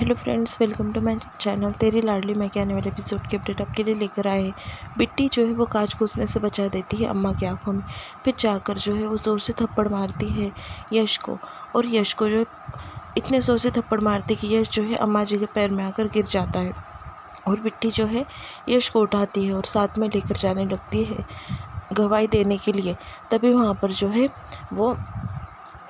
Hello friends, welcome to my channel. तेरी लाडली मैं के आने वाले एपिसोड की अपडेट आपके लिए लेकर आए हैं। बिट्टी जो है वो कांच घुसने से बचा देती है अम्मा की आंखों में। फिर जाकर जो है वो ज़ोर से थप्पड़ मारती है यश को। और यश को जो है इतने ज़ोर से थप्पड़ मारती है कि यश जो है अम्मा जी के पैर में आकर गिर जाता है। और बिट्टी जो है यश को उठाती है और साथ में लेकर जाने लगती है गवाही देने के लिए। तभी वहाँ पर जो है वो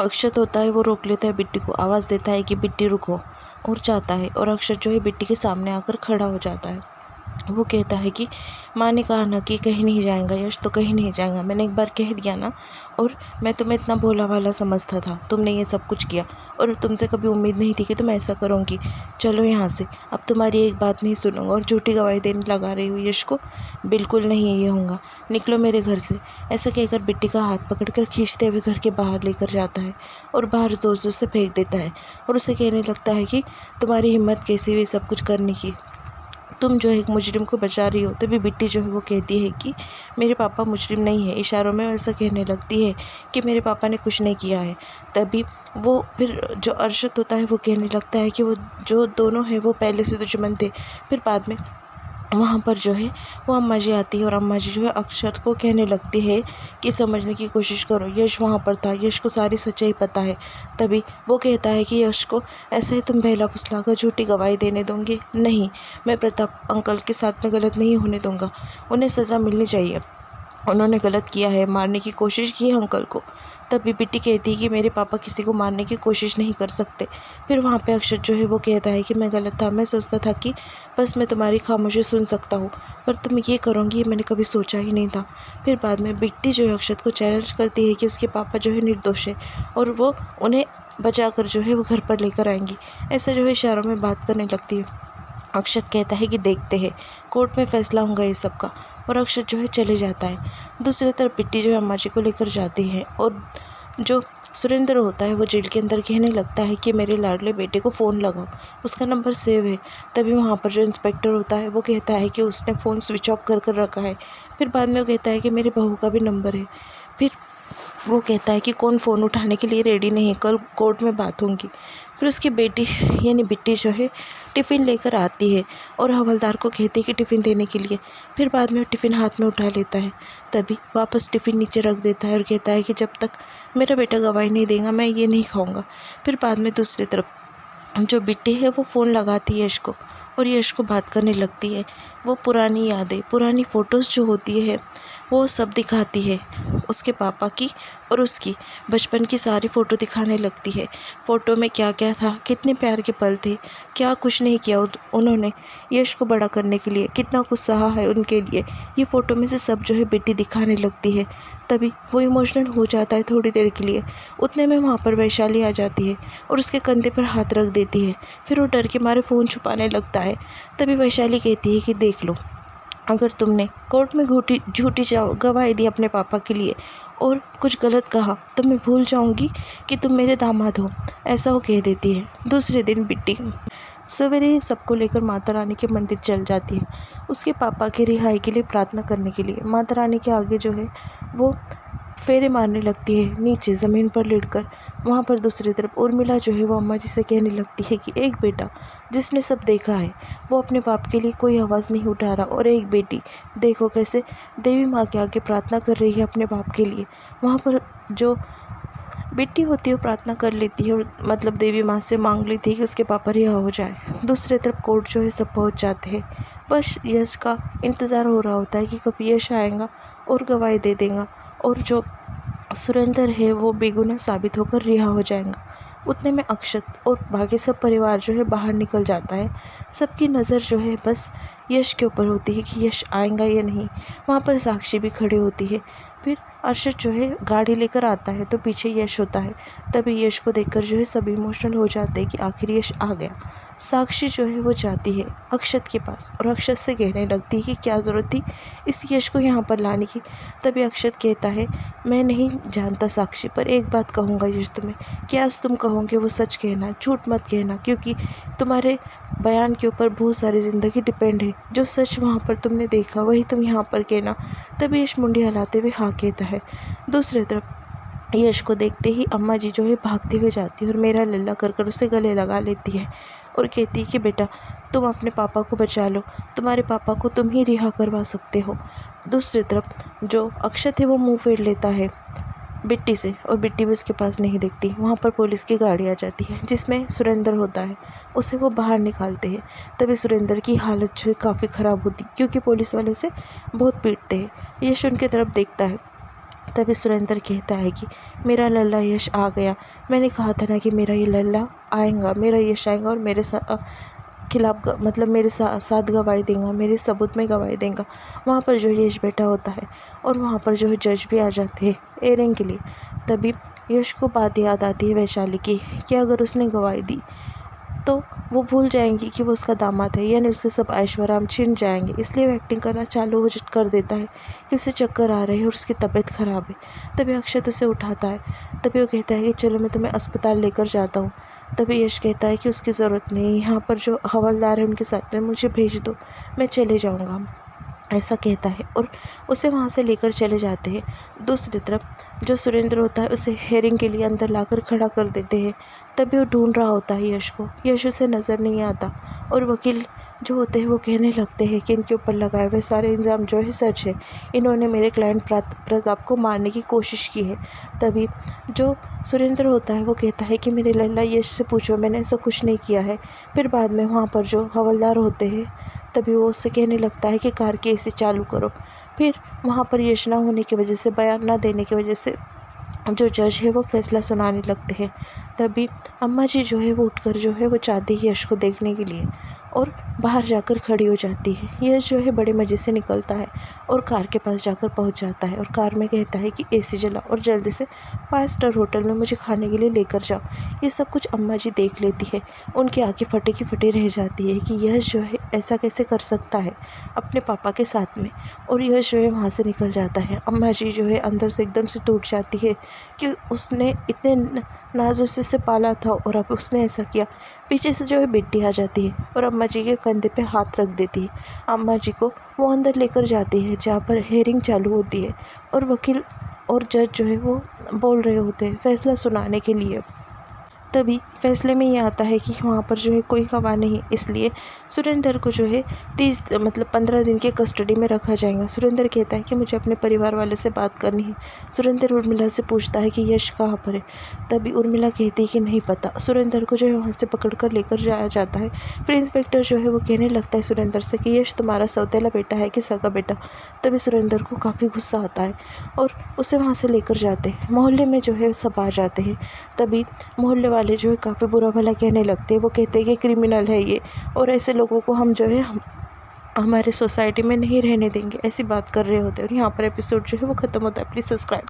अक्षत होता है, वो रोक लेता है बिट्टी को, आवाज़ देता है कि बिट्टी रुको, और जाता है। और अक्षत जो है बिट्टी के सामने आकर खड़ा हो जाता है। वो कहता है कि माँ ने कहा ना कि कहीं नहीं जाएगा यश, तो कहीं नहीं जाएगा। मैंने एक बार कह दिया ना, और मैं तुम्हें इतना भोला भाला समझता था, तुमने ये सब कुछ किया, और तुमसे कभी उम्मीद नहीं थी कि तुम ऐसा करोगी। चलो यहाँ से, अब तुम्हारी एक बात नहीं सुनूंगा। और झूठी गवाही देने लगा रही हूँ यश को, बिल्कुल नहीं ये होगा, निकलो मेरे घर से। ऐसा कहकर बिट्टी का हाथ पकड़कर खींचते हुए घर के बाहर लेकर जाता है और बाहर ज़ोर ज़ोर से फेंक देता है। और उसे कहने लगता है कि तुम्हारी हिम्मत कैसी हुई सब कुछ करने की, तुम जो है एक मुजरिम को बचा रही हो। तभी बिट्टी जो है वो कहती है कि मेरे पापा मुजरिम नहीं है। इशारों में ऐसा कहने लगती है कि मेरे पापा ने कुछ नहीं किया है। तभी वो फिर जो अरशद होता है वो कहने लगता है कि वो जो दोनों है वो पहले से दुश्मन थे। फिर बाद में वहाँ पर जो है वो अम्मा जी आती है और अम्मा जी जो है अक्षत को कहने लगती है कि समझने की कोशिश करो, यश वहाँ पर था, यश को सारी सच्चाई पता है। तभी वो कहता है कि यश को ऐसे ही तुम बहला फुसला कर झूठी गवाही देने दोगे? नहीं, मैं प्रताप अंकल के साथ में गलत नहीं होने दूंगा, उन्हें सज़ा मिलनी चाहिए। उन्होंने गलत किया है, मारने की कोशिश की है अंकल को। तभी बिट्टी कहती है कि मेरे पापा किसी को मारने की कोशिश नहीं कर सकते। फिर वहाँ पे अक्षत जो है वो कहता है कि मैं गलत था, मैं सोचता था कि बस मैं तुम्हारी खामोशी सुन सकता हूँ, पर तुम ये करोगी ये मैंने कभी सोचा ही नहीं था। फिर बाद में बिट्टी जो है अक्षत को चैलेंज करती है कि उसके पापा जो है निर्दोष है और वो उन्हें बचा कर जो है वो घर पर लेकर आएंगी। ऐसा जो है इशारों में बात करने लगती है। अक्षत कहता है कि देखते हैं, कोर्ट में फैसला होगा ये सब का। और अक्षत जो है चले जाता है। दूसरी तरफ बिट्टी जो है अम्मा जी को लेकर जाती है और जो सुरेंद्र होता है वो जेल के अंदर कहने लगता है कि मेरे लाडले बेटे को फ़ोन लगाओ, उसका नंबर सेव है। तभी वहाँ पर जो इंस्पेक्टर होता है वो कहता है कि उसने फ़ोन स्विच ऑफ कर रखा है। फिर बाद में वो कहता है कि मेरी बहू का भी नंबर है। फिर वो कहता है कि कौन फ़ोन उठाने के लिए रेडी नहीं है, कल कोर्ट में बात होगी। फिर उसकी बेटी यानी बिट्टी जो है टिफ़िन लेकर आती है और हवलदार को कहती है कि टिफ़िन देने के लिए। फिर बाद में वो टिफ़िन हाथ में उठा लेता है, तभी वापस टिफ़िन नीचे रख देता है और कहता है कि जब तक मेरा बेटा गवाही नहीं देगा मैं ये नहीं खाऊंगा। फिर बाद में दूसरी तरफ जो बिट्टी है वो फ़ोन लगाती है यश को और यश को बात करने लगती है। वो पुरानी यादें, पुरानी फ़ोटोज़ जो होती है वो सब दिखाती है, उसके पापा की और उसकी बचपन की सारी फ़ोटो दिखाने लगती है। फ़ोटो में क्या क्या था, कितने प्यार के पल थे, क्या कुछ नहीं किया उन्होंने यश को बड़ा करने के लिए, कितना कुछ सहा है उनके लिए। ये फ़ोटो में से सब जो है बेटी दिखाने लगती है। तभी वो इमोशनल हो जाता है थोड़ी देर के लिए। उतने में वहाँ पर वैशाली आ जाती है और उसके कंधे पर हाथ रख देती है। फिर वो डर के मारे फ़ोन छुपाने लगता है। तभी वैशाली कहती है कि देख लो, अगर तुमने कोर्ट में झूठी गवाही दी अपने पापा के लिए और कुछ गलत कहा तो मैं भूल जाऊंगी कि तुम मेरे दामाद हो, ऐसा वो कह देती है। दूसरे दिन बिट्टी सवेरे ही सबको लेकर माता रानी के मंदिर चल जाती है, उसके पापा की रिहाई के लिए प्रार्थना करने के लिए। माता रानी के आगे जो है वो फेरे मारने लगती है नीचे ज़मीन पर लेटकर। वहाँ पर दूसरी तरफ उर्मिला जो है वो अम्मा जी से कहने लगती है कि एक बेटा जिसने सब देखा है वो अपने बाप के लिए कोई आवाज़ नहीं उठा रहा, और एक बेटी देखो कैसे देवी माँ के आगे प्रार्थना कर रही है अपने बाप के लिए। वहाँ पर जो बेटी होती है वो प्रार्थना कर लेती है और मतलब देवी माँ से मांग लेती है कि उसके पापा रिहा हो जाए। दूसरी तरफ कोर्ट जो है सब पहुँच जाते हैं। बस यश का इंतज़ार हो रहा होता है कि कब यश आएगा और गवाही दे देगा और जो सुरेंद्र है वो बेगुनाह साबित होकर रिहा हो जाएगा। उतने में अक्षत और बाकी सब परिवार जो है बाहर निकल जाता है। सबकी नज़र जो है बस यश के ऊपर होती है कि यश आएगा या नहीं। वहाँ पर साक्षी भी खड़ी होती है। फिर अरशद जो है गाड़ी लेकर आता है तो पीछे यश होता है। तभी यश को देखकर जो है सब इमोशनल हो जाते हैं कि आखिर यश आ गया। साक्षी जो है वो जाती है अक्षत के पास और अक्षत से कहने लगती है कि क्या ज़रूरत थी इस यश को यहाँ पर लाने की। तभी अक्षत कहता है मैं नहीं जानता साक्षी, पर एक बात कहूँगा यश तुम्हें कि आज तुम कहोगे वो सच कहना, झूठ मत कहना, क्योंकि तुम्हारे बयान के ऊपर बहुत सारी ज़िंदगी डिपेंड है। जो सच वहाँ पर तुमने देखा वही तुम यहाँ पर कहना। तभी यश मुंडी हिलाते हुए हाँ कहता है। दूसरी तरफ यश को देखते ही अम्मा जी जो है भागते हुए जाती है और मेरा लल्ला कर उसे गले लगा लेती है और कहती है कि बेटा तुम अपने पापा को बचा लो, तुम्हारे पापा को तुम ही रिहा करवा सकते हो। दूसरी तरफ जो अक्षत है वो मुंह फेर लेता है बिट्टी से और बिट्टी भी उसके पास नहीं दिखती। वहाँ पर पुलिस की गाड़ी आ जाती है जिसमें सुरेंद्र होता है, उसे वो बाहर निकालते हैं। तभी सुरेंद्र की हालत जो है काफ़ी ख़राब होती क्योंकि पुलिस वाले उसे बहुत पीटते हैं। यश उनकी तरफ देखता है। तभी सुरेंद्र कहता है कि मेरा लल्ला यश आ गया, मैंने कहा था ना कि मेरा ये लल्ला आएगा, मेरा यश आएगा और मेरे खिलाफ मतलब मेरे साथ गवाही देगा, मेरे सबूत में गवाही देगा। वहाँ पर जो यश बैठा होता है और वहाँ पर जो है जज भी आ जाते हैं एयरिंग के लिए। तभी यश को बात याद आती है वैशाली की कि अगर उसने गवाही दी तो वो भूल जाएंगी कि वो उसका दामाद है, यानी उसके सब ऐश्वर्य छिन जाएंगे। इसलिए वो एक्टिंग करना चालू कर देता है कि उसे चक्कर आ रहे हैं और उसकी तबीयत ख़राब है। तभी अक्षत उसे उठाता है। तभी वो कहता है कि चलो मैं तुम्हें अस्पताल लेकर जाता हूँ। तभी यश कहता है कि उसकी ज़रूरत नहीं, यहाँ पर जो हवलदार है उनके साथ में मुझे भेज दो, मैं चले जाऊँगा, ऐसा कहता है और उसे वहाँ से लेकर चले जाते हैं। दूसरी तरफ जो सुरेंद्र होता है उसे हेयरिंग के लिए अंदर लाकर खड़ा कर देते हैं। तभी वो ढूंढ रहा होता है यश को, यश उसे नज़र नहीं आता और वकील जो होते हैं वो कहने लगते हैं कि इनके ऊपर लगाए हुए सारे इल्ज़ाम जो है सच है, इन्होंने मेरे क्लाइंट प्रताप को मारने की कोशिश की है। तभी जो सुरेंद्र होता है वो कहता है कि मेरे लल्ला यश से पूछो, मैंने ऐसा कुछ नहीं किया है। फिर बाद में वहाँ पर जो हवलदार होते हैं तभी वो उससे कहने लगता है कि कार की एसी चालू करो। फिर वहाँ पर यश ना होने की वजह से, बयान ना देने की वजह से जो जज है वो फैसला सुनाने लगते हैं। तभी अम्मा जी जो है वो उठकर जो है वो चाहती है यश को देखने के लिए और बाहर जाकर खड़ी हो जाती है। यश जो है बड़े मज़े से निकलता है और कार के पास जाकर पहुंच जाता है और कार में कहता है कि एसी जला और जल्दी से 5 स्टार होटल में मुझे खाने के लिए लेकर जाओ। ये सब कुछ अम्मा जी देख लेती है, उनकी आंखें फटे की फटी रह जाती है कि यश जो है ऐसा कैसे कर सकता है अपने पापा के साथ में। और यश जो है वहाँ से निकल जाता है। अम्मा जी जो है अंदर से एकदम से टूट जाती है कि उसने इतने नाजुक से पाला था और अब उसने ऐसा किया। पीछे से जो है बिट्टी आ जाती है और अम्मा जी के कंधे पे हाथ रख देती है। अम्मा जी को वो अंदर लेकर जाती है जहाँ पर हेयरिंग चालू होती है और वकील और जज जो है वो बोल रहे होते हैं फैसला सुनाने के लिए। तभी फैसले में ये आता है कि वहाँ पर जो है कोई गवाह नहीं, इसलिए सुरेंद्र को जो है 15 दिन के कस्टडी में रखा जाएगा। सुरेंद्र कहता है कि मुझे अपने परिवार वाले से बात करनी है। सुरेंद्र उर्मिला से पूछता है कि यश कहाँ पर है। तभी उर्मिला कहती है कि नहीं पता। सुरेंद्र को जो है वहाँ से पकड़ कर लेकर जाया जाता है। फिर इंस्पेक्टर जो है वो कहने लगता है सुरेंद्र से कि यश तुम्हारा सौतेला बेटा है कि सगा बेटा। तभी सुरेंद्र को काफ़ी गुस्सा आता है और उसे वहाँ से लेकर जाते हैं। मोहल्ले में जो है सब आ जाते हैं। तभी मोहल्ले वाले जो है काफ़ी बुरा भला कहने लगते हैं। वो कहते हैं कि क्रिमिनल है ये और ऐसे लोगों को हम जो है हमारे सोसाइटी में नहीं रहने देंगे, ऐसी बात कर रहे होते हैं। और यहाँ पर एपिसोड जो है वो ख़त्म होता है। Please subscribe.